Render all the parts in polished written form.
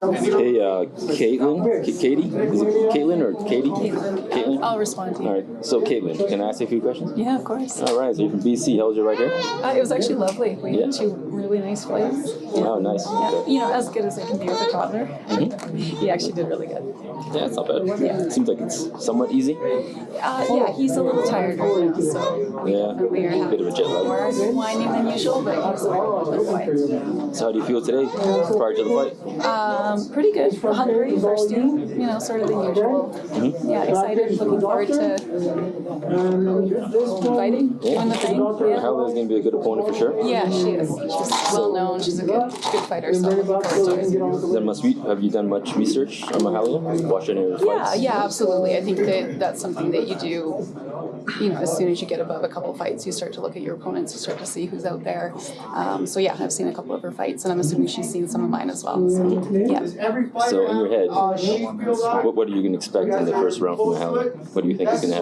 Hey, Caitlin, Katie? Is it Caitlin or Katie? Caitlin? I'll respond to you. All right. So, Caitlin, can I ask you a few questions? Yeah, of course. All right. So you're from BC. How was your ride here? It was actually lovely. We had 2 really nice flights. Yeah. Oh, nice. Yeah. Okay. You know, as good as it can be with a toddler. He actually did really good. Yeah, it's not bad. Yeah. It seems like it's somewhat easy. Yeah, he's a little tired right now, so Yeah, we are a bit of a jet lag. more whining than usual, but he's a little bit quiet. So how do you feel today prior to the fight? Pretty good. Hungry, thirsty, you know, sort of the usual. Yeah, excited, looking forward to fighting, doing the thing. Yeah. Halley's going to be a good opponent for sure. Yeah, she is. She's well known. She's a good fighter, so I'm looking forward to it. Then have you done much research on Mahalia? Watched any of her fights? Yeah, absolutely. I think that's something that you do, you know, as soon as you get above a couple fights, you start to look at your opponents, you start to see who's out there. So yeah, I've seen a couple of her fights, and I'm assuming she's seen some of mine as well. So, yeah. So in your head, what are you going to expect in the first round from Mahalia? What do you think is going to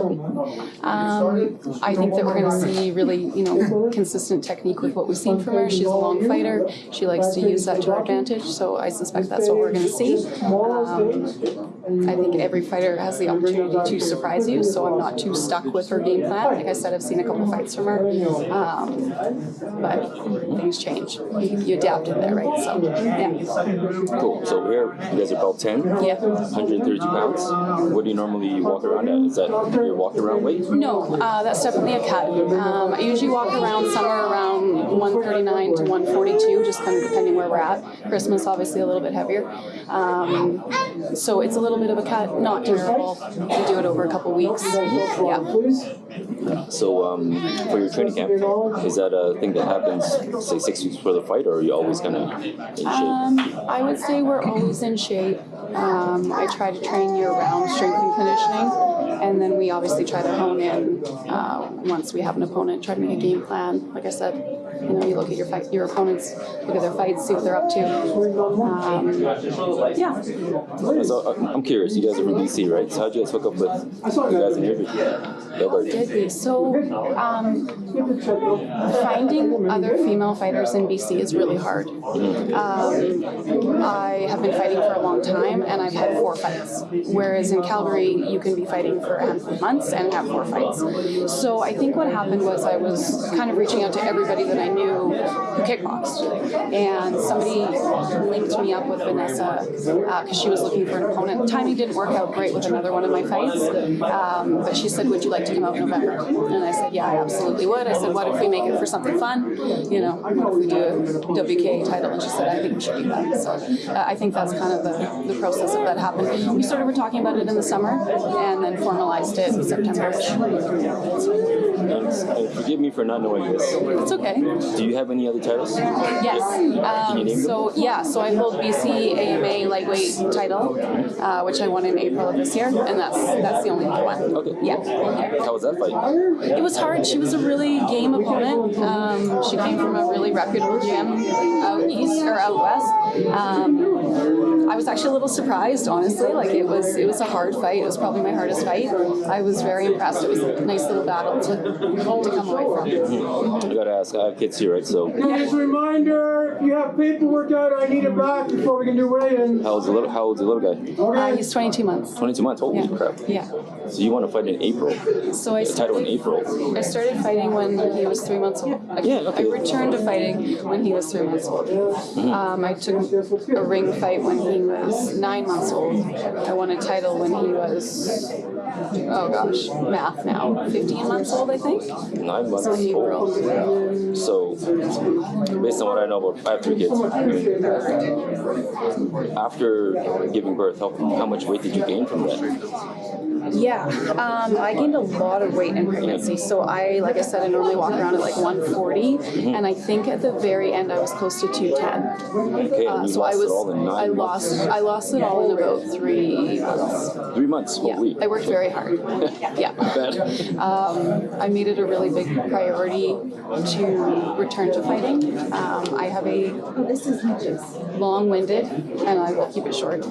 happen? I think that we're going to see really, you know, consistent technique with what we've seen from her. She's a long fighter. She likes to use that to her advantage, so I suspect that's what we're going to see. I think every fighter has the opportunity to surprise you, so I'm not too stuck with her game plan. Like I said, I've seen a couple fights from her, but things change. You adapt in there, right? So, yeah. Cool. So here, you guys are about 10, Yeah. 132 pounds. What do you normally walk around at? Is that your walk around weight? No, that's definitely a cut. I usually walk around somewhere around 139 to 142, just kind of depending where we're at. Christmas, obviously, a little bit heavier. So it's a little bit of a cut, not terrible. We do it over a couple weeks. Yeah. So for your training camp, is that a thing that happens, say, 6 weeks before the fight, or are you always kind of in shape? I would say we're always in shape. I try to train year-round strength and conditioning, and then we obviously try to hone in once we have an opponent, try to make a game plan. Like I said, you know, you look at your opponents, look at their fights, see what they're up to. Yeah. So I'm curious, you guys are from BC, right? So how'd you guys hook up with you guys in Alberta? Did we? So finding other female fighters in BC is really hard. I have been fighting for a long time, and I've had 4 fights. Whereas in Calgary, you can be fighting for a handful of months and have 4 fights. So I think what happened was I was kind of reaching out to everybody that I knew who kickboxed. And somebody linked me up with Vanessa because she was looking for an opponent. The timing didn't work out great with another one of my fights, but she said, would you like to come out in November? And I said, yeah, I absolutely would. I said, what if we make it for something fun? You know, what if we do a WKA title? And she said, I think we should do that. So I think that's kind of the process of that happened. We sort of were talking about it in the summer and then formalized it in September. And forgive me for not knowing this. It's okay. Do you have any other titles? Yes. Can you name them? So I hold BC AMA lightweight title, which I won in April of this year, and that's the only other one. Okay. Yeah. How was that fight? It was hard. She was a really game opponent. She came from a really reputable gym out east or out west. I was actually a little surprised, honestly. Like it was a hard fight. It was probably my hardest fight. I was very impressed. It was a nice little battle to come away from. I gotta ask. I have kids here, right? So. Just a reminder, you have paperwork out. I need it back before we can do weigh-in. How old's the little guy? Okay. He's 22 months. 22 months. Holy crap. Yeah. So you want to fight in April? So I title in April. I started fighting when he was 3 months old. I returned to fighting when he was 3 months old. I took a ring fight when he was 9 months old. I won a title when he was, oh gosh, math now, 15 months old, I think. 9 months So in April. old. So, based on what I know about, I have 3 kids. After giving birth, how much weight did you gain from that? Yeah, I gained a lot of weight in pregnancy. So like I said, I normally walk around at like 140, and I think at the very end I was close to 210. Okay, and you So lost it all in 9 months. I lost it all in about 3 months. 3 months. Yeah, Holy. I worked very hard. Yeah. I made it a really big priority to return to fighting. I have a long-winded, and I will keep it short,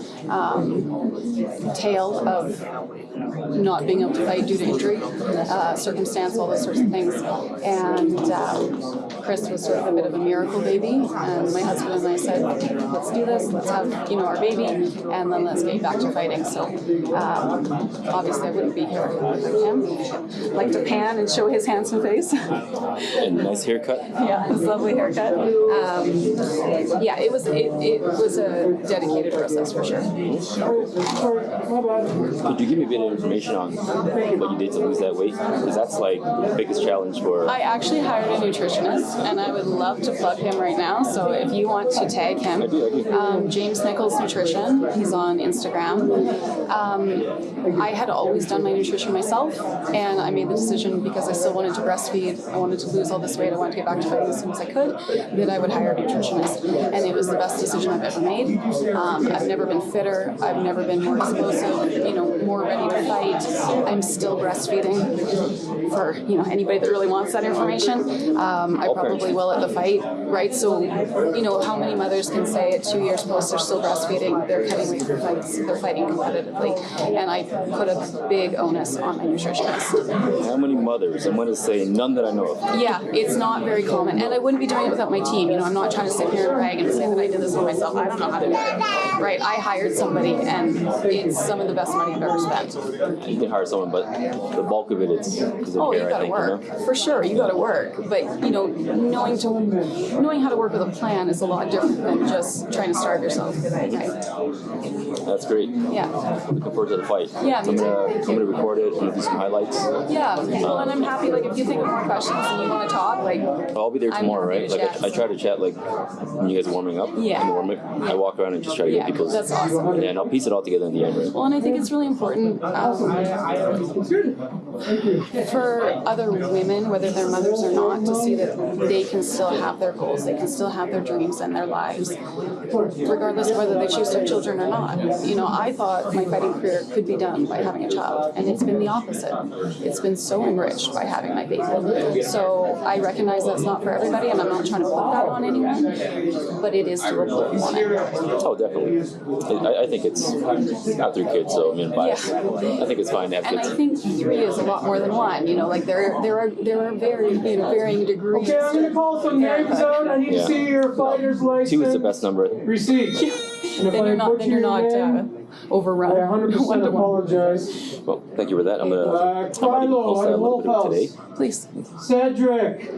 tale of not being able to fight due to injury, circumstance, all those sorts of things. And Chris was sort of a bit of a miracle baby, and my husband and I said, let's do this, let's have, our baby, and then let's get back to fighting. So obviously I wouldn't be here without him. I'd like to pan and show his handsome face. And nice haircut. Yeah, his lovely haircut. Yeah, it was a dedicated process for sure. Could you give me a bit of information on what you did to lose that weight? Because that's like the biggest challenge for... I actually hired a nutritionist, and I would love to plug him right now. So if you want to tag him, I do. James Nichol Nutrition. He's on Instagram. I had always done my nutrition myself, and I made the decision because I still wanted to breastfeed. I wanted to lose all this weight. I wanted to get back to fighting as soon as I could. That I would hire a nutritionist, and it was the best decision I've ever made. I've never been fitter. I've never been more explosive. More ready to fight. I'm still breastfeeding. For anybody that really wants that information, I probably will at the fight, right? So, how many mothers can say at 2 years post they're still breastfeeding, they're cutting weight for fights, they're fighting competitively, and I put a big onus on my nutritionist. How many mothers? I'm going to say none that I know of. Yeah, it's not very common, and I wouldn't be doing it without my team. I'm not trying to sit here and brag and say that I did this for myself. I don't know how to do it, right? I hired somebody, and it's some of the best money I've ever spent. You can hire someone, but the bulk of it is oh, you got to work for sure. You got to work, but knowing how to work with a plan is a lot different than just trying to starve yourself. Right? That's great. Yeah. Looking forward to the fight. Yeah, me too. I'm gonna record it. I'm gonna do some highlights. Yeah. Well, and I'm happy. Like, if you think of more questions and you want to talk, like, I'll be there tomorrow, right? Like, I try to chat like when you guys are warming up. Yeah. In the warm-up, I walk around and just try to get people's. That's awesome. Yeah, and I'll piece it all together in the end, right? Well, and I think it's really important for other women, whether they're mothers or not, to see that they can still have their goals, they can still have their dreams and their lives, regardless of whether they choose to have children or not. I thought my fighting career could be done by having a child, and it's been the opposite. It's been so enriched by having my baby. So I recognize that's not for everybody, and I'm not trying to put that on anyone, but it is doable if you want it. Oh, definitely. I think it's after kids, so I think it's fine to have And kids. I think 3 is a lot more than 1. Like there are very varying degrees. Okay, I'm going to call some names out. I need to see your fighter's license. 2 is the best number. Receipt. And if Then you're not overrun. I 100% apologize. Well, thank you for that. I'm gonna Carlo, post that a little bit of today. Please. Cedric.